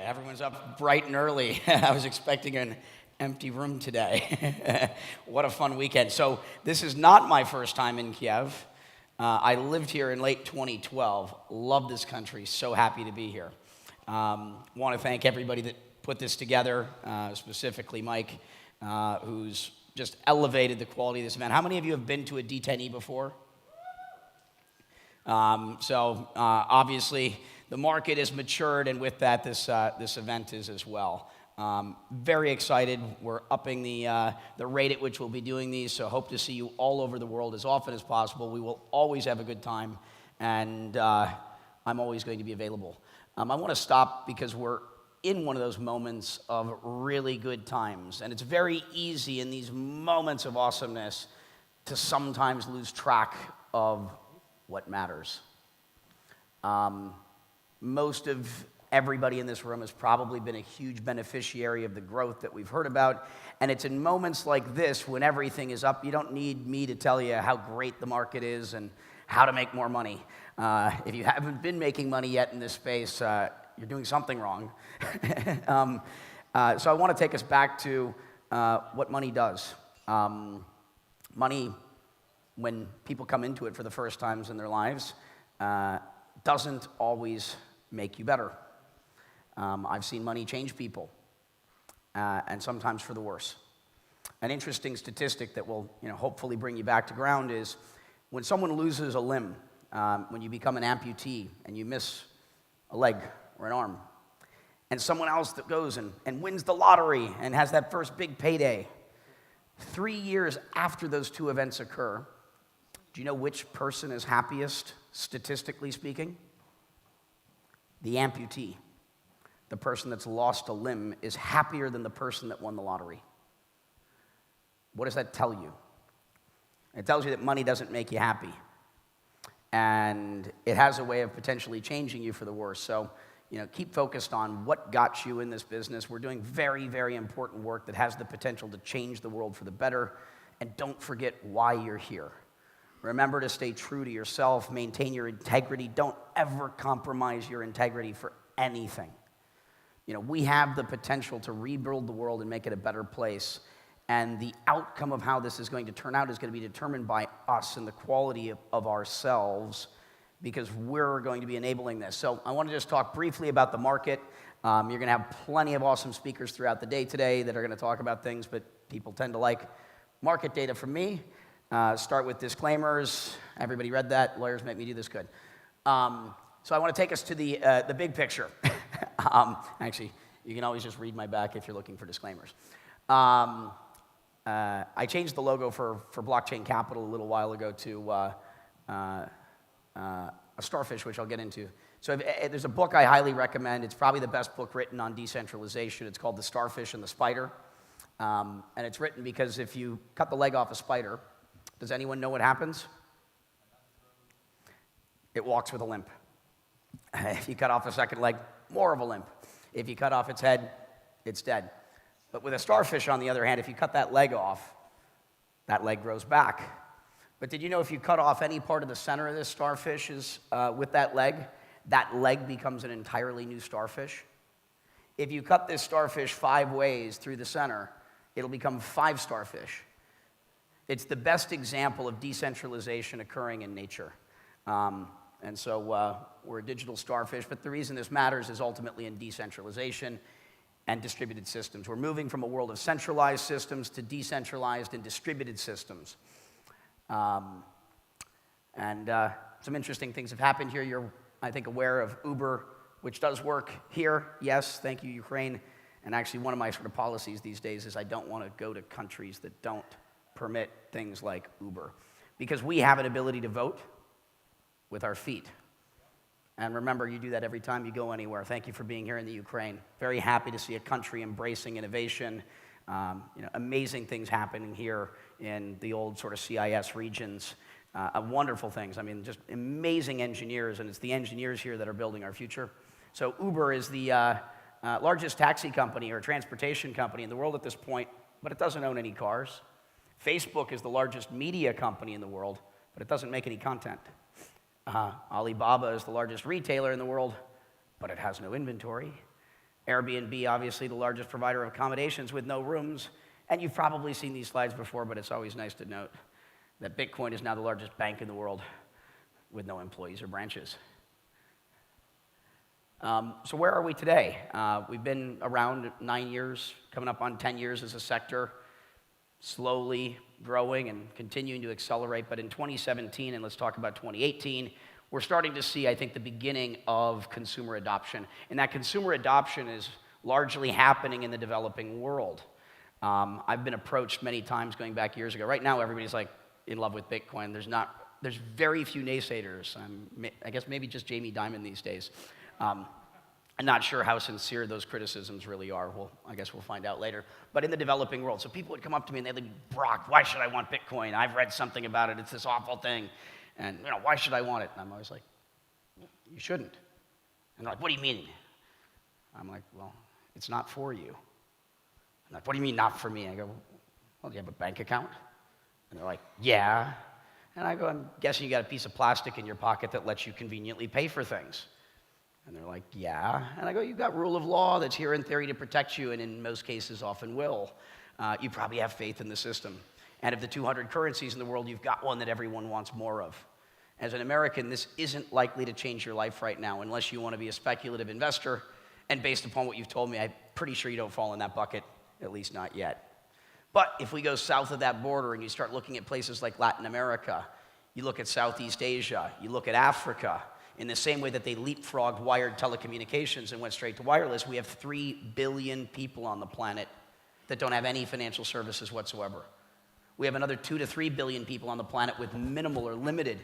Everyone's up bright and early. I was expecting an empty room today. What a fun weekend. So this is not my first time in Kyiv. I lived here in late 2012. Love this country. So happy to be here. Want to thank everybody that put this together, specifically Mike, who's just elevated the quality of this event. How many of you have been to a d10e before? Obviously, the market has matured, and with that, this event is as well. Very excited. We're upping the rate at which we'll be doing these, so hope to see you all over the world as often as possible. We will always have a good time, and I'm always going to be available. I want to stop because we're in one of those moments of really good times, and it's very easy in these moments of awesomeness to sometimes lose track of what matters. Most of everybody in this room has probably been a huge beneficiary of the growth that we've heard about, and it's in moments like this when everything is up. You don't need me to tell you how great the market is and how to make more money. If you haven't been making money yet in this space, you're doing something wrong. So I want to take us back to what money does. Money, when people come into it for the first times in their lives, doesn't always make you better. I've seen money change people, and sometimes for the worse. An interesting statistic that will, hopefully bring you back to ground is when someone loses a limb, when you become an amputee and you miss a leg or an arm, and someone else that goes and wins the lottery and has that first big payday, 3 years after those two events occur, do you know which person is happiest, statistically speaking? The amputee. The person that's lost a limb is happier than the person that won the lottery. What does that tell you? It tells you that money doesn't make you happy. And it has a way of potentially changing you for the worse. So, keep focused on what got you in this business. We're doing very, very important work that has the potential to change the world for the better. And don't forget why you're here. Remember to stay true to yourself, maintain your integrity. Don't ever compromise your integrity for anything. We have the potential to rebuild the world and make it a better place. And the outcome of how this is going to turn out is going to be determined by us and the quality of ourselves, because we're going to be enabling this. So I want to just talk briefly about the market. You're going to have plenty of awesome speakers throughout the day today that are going to talk about things, but people tend to like market data from me. Start with disclaimers. Everybody read that? Lawyers make me do this good. So I want to take us to the big picture. Actually, you can always just read my back if you're looking for disclaimers. I changed the logo for Blockchain Capital a little while ago to a starfish, which I'll get into. So there's a book I highly recommend. It's probably the best book written on decentralization. It's called The Starfish and the Spider. And it's written because if you cut the leg off a spider, does anyone know what happens? It walks with a limp. If you cut off a second leg, more of a limp. If you cut off its head, it's dead. But with a starfish, on the other hand, if you cut that leg off, that leg grows back. But did you know if you cut off any part of the center of this starfish with that leg becomes an entirely new starfish? If you cut this starfish 5 ways through the center, it'll become 5 starfish. It's the best example of decentralization occurring in nature. And so we're a digital starfish, but the reason this matters is ultimately in decentralization and distributed systems. We're moving from a world of centralized systems to decentralized and distributed systems. Some interesting things have happened here. You're, I think, aware of Uber, which does work here. Yes, thank you, Ukraine. And actually, one of my sort of policies these days is I don't want to go to countries that don't permit things like Uber, because we have an ability to vote with our feet. And remember, you do that every time you go anywhere. Thank you for being here in the Ukraine. Very happy to see a country embracing innovation. Amazing things happening here in the old sort of CIS regions. Wonderful things. I mean, just amazing engineers, and it's the engineers here that are building our future. So Uber is the largest taxi company or transportation company in the world at this point, but it doesn't own any cars. Facebook is the largest media company in the world, but it doesn't make any content. Alibaba is the largest retailer in the world, but it has no inventory. Airbnb, obviously the largest provider of accommodations with no rooms. And you've probably seen these slides before, but it's always nice to note that Bitcoin is now the largest bank in the world with no employees or branches. So where are we today? We've been around 9 years, coming up on 10 years as a sector, slowly growing and continuing to accelerate. But in 2017, and let's talk about 2018, we're starting to see, I think, the beginning of consumer adoption. And that consumer adoption is largely happening in the developing world. I've been approached many times going back years ago. Right now, everybody's like in love with Bitcoin. There's very few naysayers. I guess maybe just Jamie Dimon these days. I'm not sure how sincere those criticisms really are. Well, I guess we'll find out later. But in the developing world, so people would come up to me and they'd be, Brock, why should I want Bitcoin? I've read something about it. It's this awful thing. And, why should I want it? And I'm always like, you shouldn't. And they're like, what do you mean? I'm like, well, it's not for you. And like, what do you mean not for me? I go, well, do you have a bank account? And they're like, yeah. And I go, I'm guessing you got a piece of plastic in your pocket that lets you conveniently pay for things. And they're like, yeah. And I go, you've got rule of law that's here in theory to protect you, and in most cases often will. You probably have faith in the system. And of the 200 currencies in the world, you've got one that everyone wants more of. As an American, this isn't likely to change your life right now unless you want to be a speculative investor. And based upon what you've told me, I'm pretty sure you don't fall in that bucket, at least not yet. But if we go south of that border and you start looking at places like Latin America, you look at Southeast Asia, you look at Africa, in the same way that they leapfrogged wired telecommunications and went straight to wireless, we have 3 billion people on the planet that don't have any financial services whatsoever. We have another 2 to 3 billion people on the planet with minimal or limited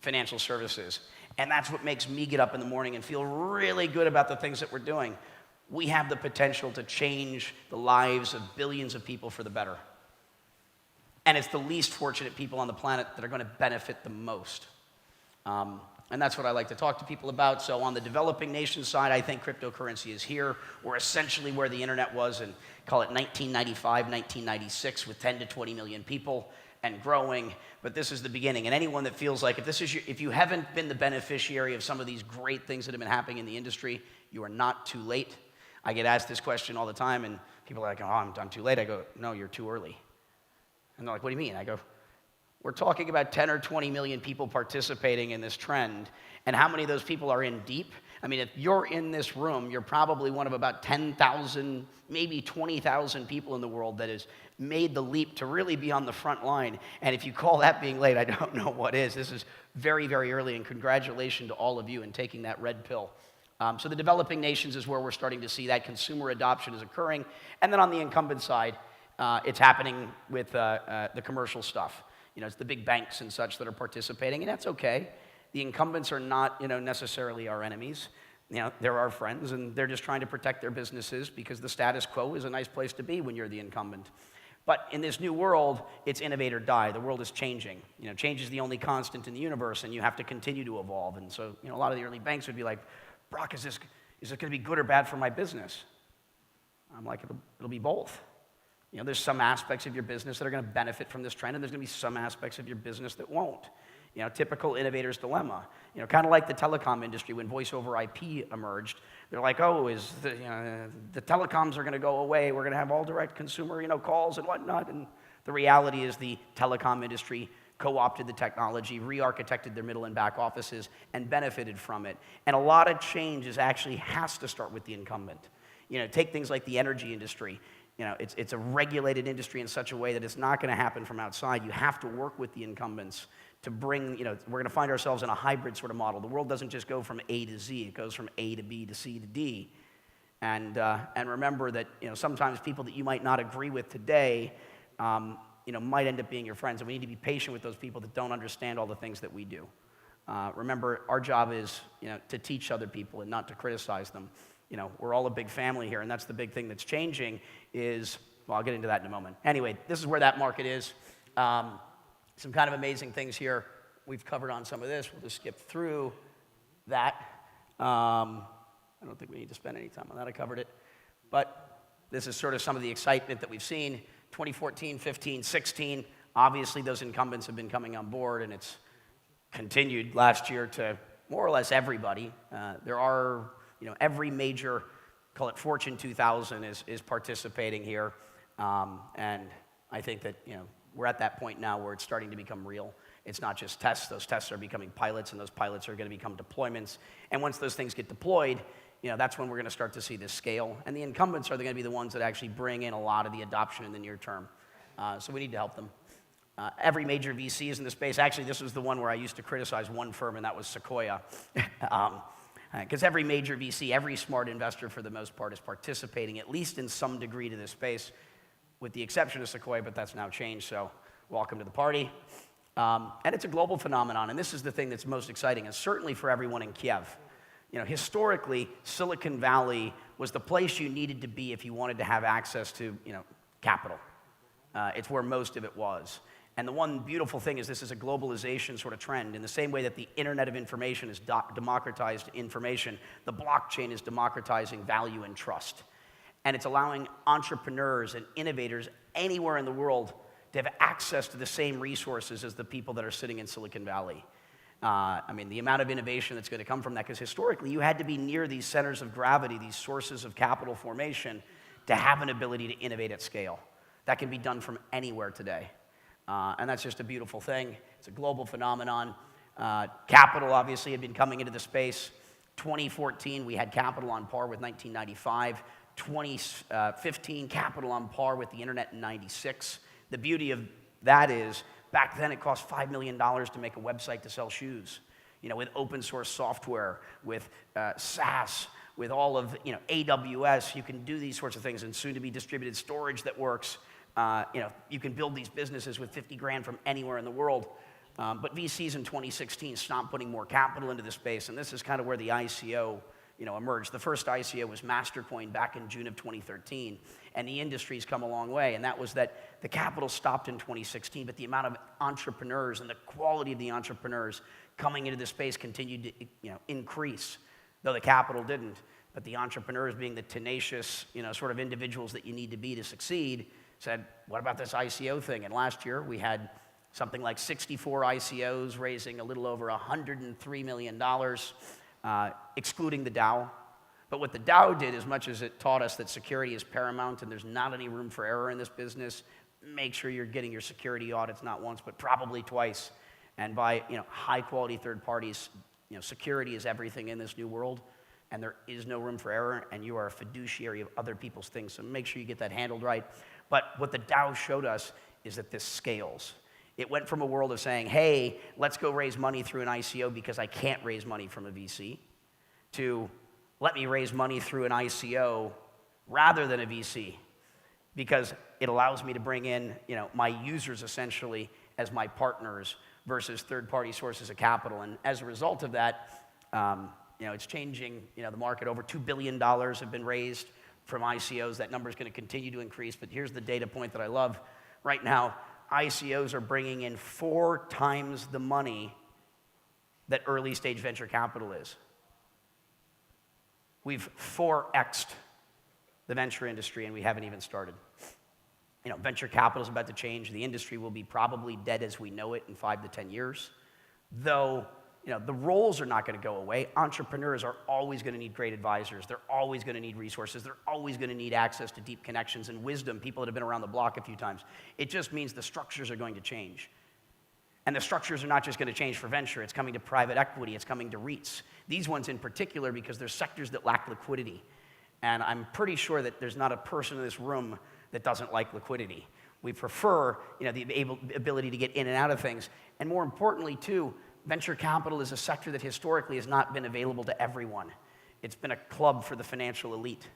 financial services. And that's what makes me get up in the morning and feel really good about the things that we're doing. We have the potential to change the lives of billions of people for the better. And it's the least fortunate people on the planet that are going to benefit the most. And that's what I like to talk to people about. So on the developing nation side, I think cryptocurrency is here. We're essentially where the internet was in, call it 1995, 1996, with 10 to 20 million people and growing. But this is the beginning. And anyone that feels like if you haven't been the beneficiary of some of these great things that have been happening in the industry, you are not too late. I get asked this question all the time, and people are like, oh, I'm too late. I go, no, you're too early. And they're like, what do you mean? I go, we're talking about 10 or 20 million people participating in this trend, and how many of those people are in deep? I mean, if you're in this room, you're probably one of about 10,000, maybe 20,000 people in the world that has made the leap to really be on the front line. And if you call that being late, I don't know what is. This is very, very early, and congratulations to all of you in taking that red pill. So the developing nations is where we're starting to see that consumer adoption is occurring. And then on the incumbent side, it's happening with the commercial stuff. It's the big banks and such that are participating, and that's okay. The incumbents are not, necessarily our enemies. They're our friends, and they're just trying to protect their businesses because the status quo is a nice place to be when you're the incumbent. But in this new world, it's innovate or die. The world is changing. Change is the only constant in the universe, and you have to continue to evolve. And so, a lot of the early banks would be like, Brock, is it going to be good or bad for my business? I'm like, it'll be both. There's some aspects of your business that are going to benefit from this trend, and there's going to be some aspects of your business that won't. Typical innovator's dilemma. Kind of like the telecom industry when voice over IP emerged. They're like, oh, the telecoms are going to go away. We're going to have all direct consumer, calls and whatnot. And the reality is the telecom industry co-opted the technology, re-architected their middle and back offices, and benefited from it. And a lot of change actually has to start with the incumbent. Take things like the energy industry. It's a regulated industry in such a way that it's not going to happen from outside. You have to work with the incumbents to bring, we're going to find ourselves in a hybrid sort of model. The world doesn't just go from A to Z. It goes from A to B to C to D. And remember that, sometimes people that you might not agree with today, might end up being your friends. And we need to be patient with those people that don't understand all the things that we do. Remember, our job is, to teach other people and not to criticize them. We're all a big family here, and that's the big thing that's changing is, well, I'll get into that in a moment. Anyway, this is where that market is. Some kind of amazing things here. We've covered on some of this. We'll just skip through that. I don't think we need to spend any time on that. I covered it. But this is sort of some of the excitement that we've seen. 2014, 15, 16, obviously those incumbents have been coming on board, and it's continued last year to more or less everybody. There are every major call it Fortune 2000 is participating here. And I think that, we're at that point now where it's starting to become real. It's not just tests. Those tests are becoming pilots, and those pilots are going to become deployments. And once those things get deployed, that's when we're going to start to see this scale. And the incumbents are going to be the ones that actually bring in a lot of the adoption in the near term. So we need to help them. Every major VC is in the space. Actually, this was the one where I used to criticize one firm, and that was Sequoia. Because every major VC, every smart investor for the most part is participating at least in some degree to this space, with the exception of Sequoia, but that's now changed, so welcome to the party. And it's a global phenomenon, and this is the thing that's most exciting, and certainly for everyone in Kyiv. Historically, Silicon Valley was the place you needed to be if you wanted to have access to, capital. It's where most of it was. And the one beautiful thing is this is a globalization sort of trend. In the same way that the Internet of Information is democratized information, the blockchain is democratizing value and trust. And it's allowing entrepreneurs and innovators anywhere in the world to have access to the same resources as the people that are sitting in Silicon Valley. The amount of innovation that's going to come from that, because historically you had to be near these centers of gravity, these sources of capital formation, to have an ability to innovate at scale. That can be done from anywhere today. And that's just a beautiful thing. It's a global phenomenon. Capital, obviously, had been coming into the space. 2014, we had capital on par with 1995. 2015, capital on par with the internet in 96. The beauty of that is, back then it cost $5 million to make a website to sell shoes. With open source software, with SaaS, with all of AWS, you can do these sorts of things, and soon to be distributed storage that works. You can build these businesses with 50 grand from anywhere in the world. But VCs in 2016 stopped putting more capital into the space, and this is kind of where the ICO emerged. The first ICO was Mastercoin back in June of 2013, and the industry's come a long way, and that was that the capital stopped in 2016, but the amount of entrepreneurs and the quality of the entrepreneurs coming into the space continued to increase, though the capital didn't. But the entrepreneurs, being the tenacious sort of individuals that you need to be to succeed, said, what about this ICO thing? And last year we had something like 64 ICOs raising a little over $103 million, excluding the DAO. But what the DAO did, as much as it taught us that security is paramount and there's not any room for error in this business, make sure you're getting your security audits not once, but probably twice. And by high quality third parties, security is everything in this new world, and there is no room for error, and you are a fiduciary of other people's things, so make sure you get that handled right. But what the DAO showed us is that this scales. It went from a world of saying, hey, let's go raise money through an ICO because I can't raise money from a VC, to let me raise money through an ICO rather than a VC, because it allows me to bring in my users essentially as my partners versus third-party sources of capital. And as a result of that, it's changing the market. Over $2 billion have been raised from ICOs. That number is going to continue to increase, but here's the data point that I love. Right now, ICOs are bringing in 4 times the money that early stage venture capital is. We've 4x'd the venture industry, and we haven't even started. Venture capital is about to change. The industry will be probably dead as we know it in 5 to 10 years. Though, the roles are not going to go away. Entrepreneurs are always going to need great advisors. They're always going to need resources. They're always going to need access to deep connections and wisdom, people that have been around the block a few times. It just means the structures are going to change. And the structures are not just going to change for venture. It's coming to private equity. It's coming to REITs. These ones in particular, because they're sectors that lack liquidity. And I'm pretty sure that there's not a person in this room that doesn't like liquidity. We prefer, the ability to get in and out of things. And more importantly, too, venture capital is a sector that historically has not been available to everyone. It's been a club for the financial elite.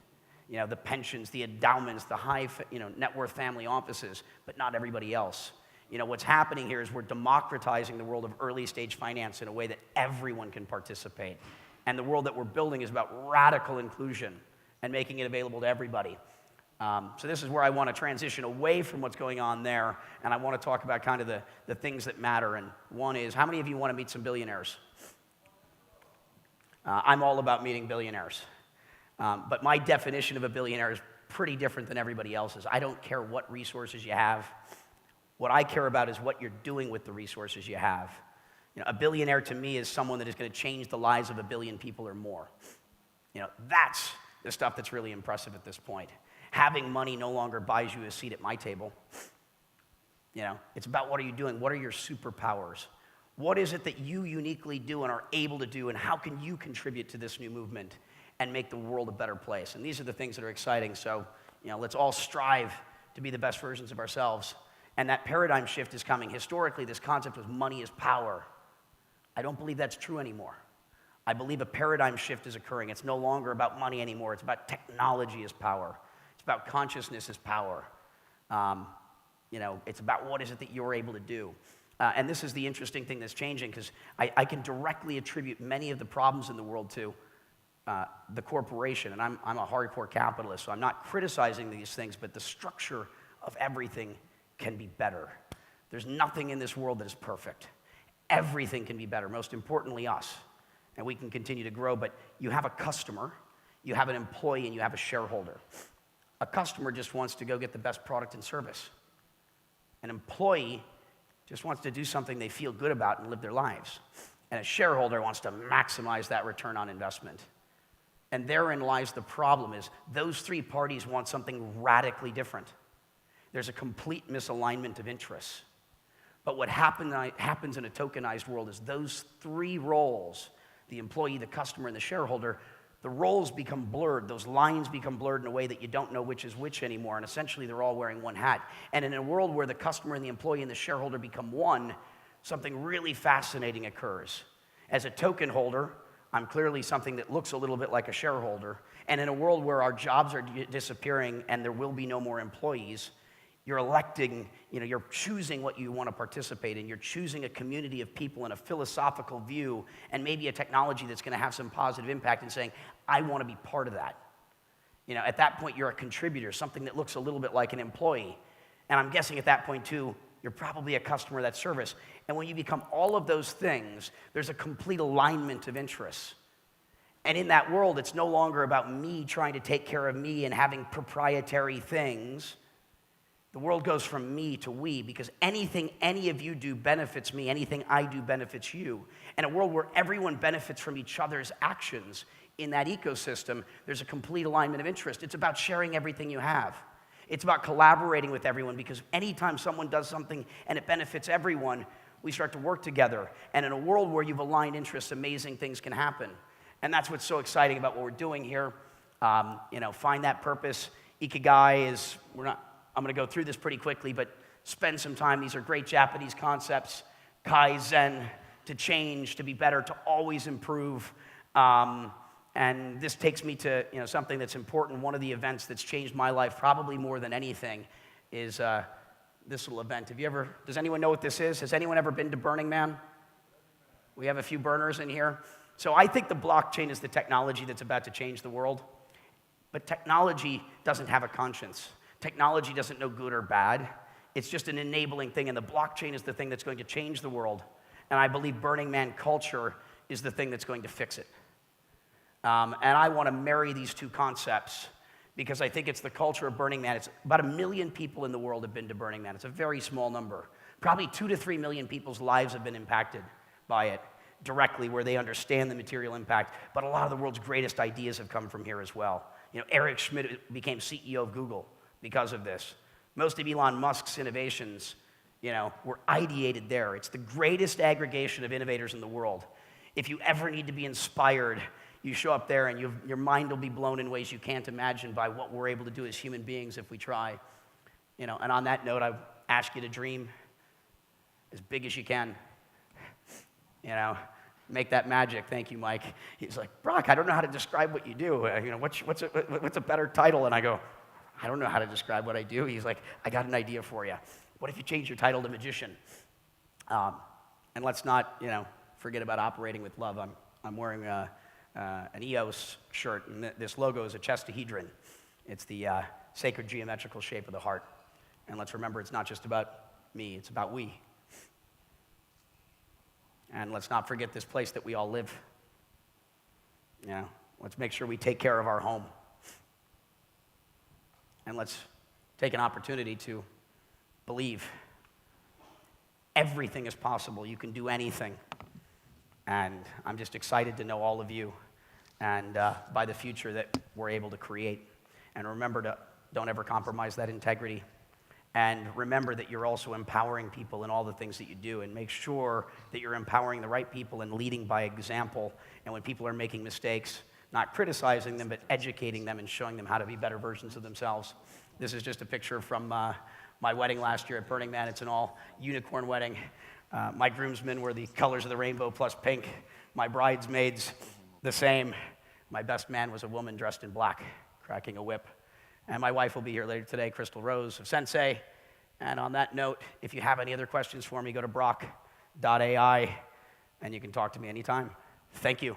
The pensions, the endowments, the high, net worth family offices, but not everybody else. What's happening here is we're democratizing the world of early stage finance in a way that everyone can participate. And the world that we're building is about radical inclusion and making it available to everybody. So this is where I want to transition away from what's going on there, and I want to talk about kind of the things that matter. And one is, how many of you want to meet some billionaires? I'm all about meeting billionaires. But my definition of a billionaire is pretty different than everybody else's. I don't care what resources you have. What I care about is what you're doing with the resources you have. A billionaire to me is someone that is going to change the lives of 1 billion people or more. That's the stuff that's really impressive at this point. Having money no longer buys you a seat at my table. It's about what are you doing? What are your superpowers? What is it that you uniquely do and are able to do, and how can you contribute to this new movement and make the world a better place? And these are the things that are exciting. So, let's all strive to be the best versions of ourselves. And that paradigm shift is coming. Historically, this concept was money is power. I don't believe that's true anymore. I believe a paradigm shift is occurring. It's no longer about money anymore. It's about technology as power. It's about consciousness as power. It's about what is it that you're able to do. And this is the interesting thing that's changing, because I can directly attribute many of the problems in the world to the corporation. And I'm a hardcore capitalist, so I'm not criticizing these things, but the structure of everything can be better. There's nothing in this world that is perfect. Everything can be better, most importantly us. And we can continue to grow, but you have a customer, you have an employee, and you have a shareholder. A customer just wants to go get the best product and service. An employee just wants to do something they feel good about and live their lives. And a shareholder wants to maximize that return on investment. And therein lies the problem, is those three parties want something radically different. There's a complete misalignment of interests. But what happens in a tokenized world is those three roles, the employee, the customer, and the shareholder, the roles become blurred. Those lines become blurred in a way that you don't know which is which anymore. And essentially, they're all wearing one hat. And in a world where the customer and the employee and the shareholder become one, something really fascinating occurs. As a token holder, I'm clearly something that looks a little bit like a shareholder. And in a world where our jobs are disappearing and there will be no more employees, you're electing, you're choosing what you want to participate in. You're choosing a community of people and a philosophical view and maybe a technology that's going to have some positive impact, and saying, I want to be part of that. At that point, you're a contributor, something that looks a little bit like an employee. And I'm guessing at that point, too, you're probably a customer of that service. And when you become all of those things, there's a complete alignment of interests. And in that world, it's no longer about me trying to take care of me and having proprietary things. The world goes from me to we, because anything any of you do benefits me. Anything I do benefits you. And a world where everyone benefits from each other's actions in that ecosystem, there's a complete alignment of interest. It's about sharing everything you have. It's about collaborating with everyone, because anytime someone does something and it benefits everyone, we start to work together. And in a world where you've aligned interests, amazing things can happen. And that's what's so exciting about what we're doing here. Find that purpose. Ikigai is, I'm going to go through this pretty quickly, but spend some time. These are great Japanese concepts. Kaizen, to change, to be better, to always improve. And this takes me to something that's important. One of the events that's changed my life probably more than anything is this little event. Does anyone know what this is? Has anyone ever been to Burning Man? We have a few burners in here. So I think the blockchain is the technology that's about to change the world. But technology doesn't have a conscience. Technology doesn't know good or bad. It's just an enabling thing, and the blockchain is the thing that's going to change the world. And I believe Burning Man culture is the thing that's going to fix it. And I want to marry these two concepts, because I think it's the culture of Burning Man. It's about 1 million people in the world have been to Burning Man. It's a very small number. Probably 2 to 3 million people's lives have been impacted by it directly, where they understand the material impact. But a lot of the world's greatest ideas have come from here as well. Eric Schmidt became CEO of Google because of this. Most of Elon Musk's innovations, were ideated there. It's the greatest aggregation of innovators in the world. If you ever need to be inspired, you show up there and your mind will be blown in ways you can't imagine by what we're able to do as human beings if we try. And on that note, I ask you to dream as big as you can. Make that magic. Thank you, Mike. He's like, Brock, I don't know how to describe what you do. What's a better title? And I go, I don't know how to describe what I do. He's like, I got an idea for you. What if you change your title to magician? And let's not, forget about operating with love. I'm wearing an EOS shirt, and this logo is a chestahedron. It's the sacred geometrical shape of the heart. And let's remember, it's not just about me, it's about we. And let's not forget this place that we all live. Let's make sure we take care of our home. And let's take an opportunity to believe everything is possible. You can do anything. And I'm just excited to know all of you. and by the future that we're able to create. And remember to don't ever compromise that integrity. And remember that you're also empowering people in all the things that you do, and make sure that you're empowering the right people and leading by example. And when people are making mistakes, not criticizing them, but educating them and showing them how to be better versions of themselves. This is just a picture from my wedding last year at Burning Man. It's an all unicorn wedding. My groomsmen were the colors of the rainbow plus pink. My bridesmaids, the same. My best man was a woman dressed in black, cracking a whip. And my wife will be here later today, Crystal Rose of Sensei. And on that note, if you have any other questions for me, go to brock.ai, and you can talk to me anytime. Thank you.